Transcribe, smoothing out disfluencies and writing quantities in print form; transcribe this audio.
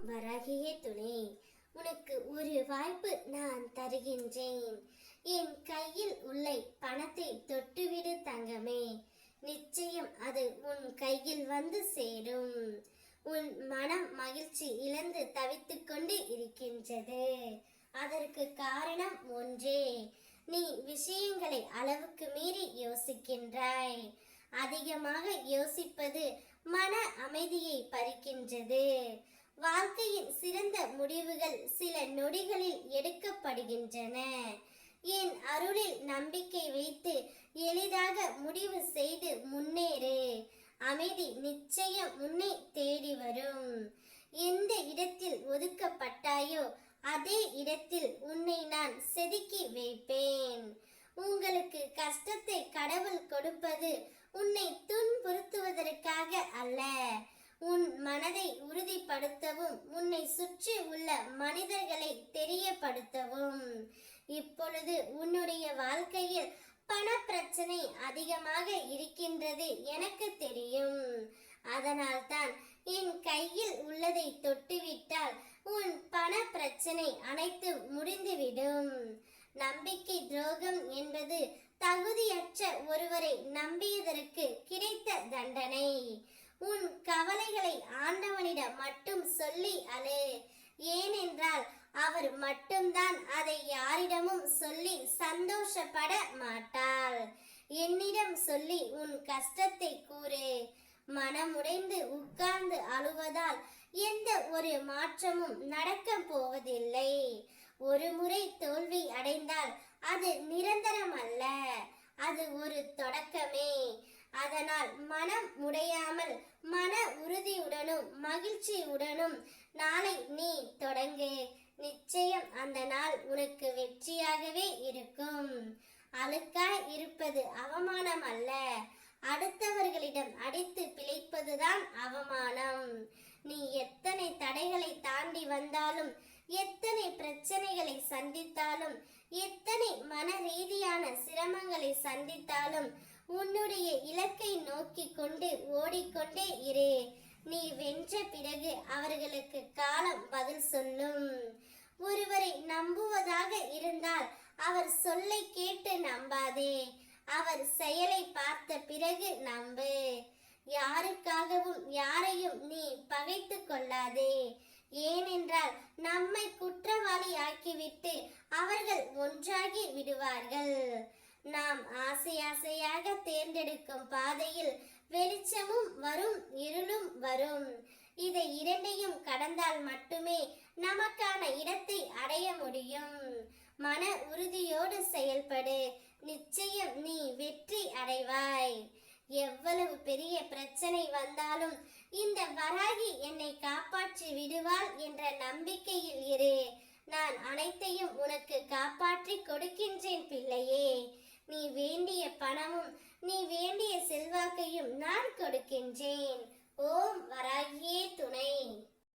வராகியே துணை, உனக்கு ஒரு வாய்ப்பு நான் தருகின்றேன். என் கையில் உள்ள பணத்தை தொட்டுவிடு தங்கமே. நிச்சயம் அது உன் கையில் வந்து சேரும். உன் மனம் மகிழ்ச்சி இழந்து தவித்துக் கொண்டு இருக்கின்றது. அதற்கு காரணம் ஒன்றே, நீ விஷயங்களை அளவுக்கு மீறி யோசிக்கின்றாய். அதிகமாக யோசிப்பது மன அமைதியை பறிக்கின்றது. வாழ்க்கையின் சிறந்த முடிவுகள் சில நொடிகளில் எடுக்கப்படுகின்றன. என் அருளில் நம்பிக்கை வைத்து எளிதாக முடிவு செய்து முன்னேறு. அமைதி நிச்சயம் உன்னை தேடி வரும். எந்த இடத்தில் ஒதுக்கப்பட்டாயோ அதே இடத்தில் உன்னை நான் செதுக்கி வைப்பேன். உங்களுக்கு கஷ்டத்தை கடவுள் கொடுப்பது உன்னை துன்புறுத்துவதற்காக அல்ல, உன் மனதை உறுதிப்படுத்தவும் உன்னை சுற்றி உள்ள மனிதர்களை தெரியப்படுத்தவும். இப்பொழுது உன்னுடைய வாழ்க்கையில் பண பிரச்சனை அதிகமாக இருக்கின்றது எனக்கு தெரியும். அதனால் தான் என் கையில் உள்ளதை தொட்டுவிட்டால் உன் பண பிரச்சனை அனைத்தும் முடிந்துவிடும். நம்பிக்கை துரோகம் என்பது தகுதியற்ற ஒருவரை நம்பியதற்கு கிடைத்த தண்டனை. உன் கவலைகளை ஆண்டவனிடம் மட்டும் சொல்லி அழு. ஏனென்றால் அவர் மட்டும்தான் அதை யாரிடமும் சொல்லி சந்தோஷப்பட மாட்டாள். என்னிடம் சொல்லி உன் கஷ்டத்தை கூறு. மனமுடைந்து உட்கார்ந்து அழுவதால் எந்த ஒரு மாற்றமும் நடக்க போவதில்லை. ஒரு முறை தோல்வி அடைந்தால் அது நிரந்தரம் அல்ல, அது ஒரு தொடக்கமே. அதனால் மனம் உடையாமல் மன உறுதியுடனும் மகிழ்ச்சியுடனும் நாளை நீ தொடங்கு. நிச்சயம் அந்த நாள் உனக்கு வெற்றியாகவே இருக்கும். அழுக்காய் இருப்பது அவமானம் அல்ல, அடுத்தவர்களிடம் அடித்து பிழைப்பதுதான் அவமானம். நீ எத்தனை தடைகளை தாண்டி வந்தாலும், எத்தனை பிரச்சனைகளை சந்தித்தாலும், எத்தனை மன ரீதியான சிரமங்களை சந்தித்தாலும் உன்னுடைய இலக்கை நோக்கி கொண்டு ஓடிக்கொண்டே இரு. நீ வென்ற பிறகு அவர்களுக்கு காலம் பதில் சொல்லும். ஒருவரை நம்புவதாக இருந்தால் அவர் சொல்லை கேட்டு நம்பாதே, அவர் செயலை பார்த்த பிறகு நம்பு. யாருக்காகவும் யாரையும் நீ பகைத்து கொள்ளாதே. ஏனென்றால் நம்மை குற்றவாளி ஆக்கிவிட்டு அவர்கள் ஒன்றாகி விடுவார்கள். நாம் ஆசை ஆசையாக தேர்ந்தெடுக்கும் பாதையில் வெளிச்சமும் வரும், இருளும் வரும். இதை இரண்டையும் கடந்தால் மட்டுமே நமக்கான இடத்தை அடைய முடியும். மன உறுதியோடு செயல்படு. நிச்சயம் நீ வெற்றி அடைவாய். எவ்வளவு பெரிய பிரச்சனை வந்தாலும் இந்த வராகி என்னை காப்பாற்றி விடுவாள் என்ற நம்பிக்கையில் இரு. நான் அனைத்தையும் உனக்கு காப்பாற்றி கொடுக்கின்றேன் பிள்ளையே. நீ வேண்டிய பணமும் நீ வேண்டிய செல்வாக்கையும் நான் கொடுக்கின்றேன். ஓம் வராகியே துணை.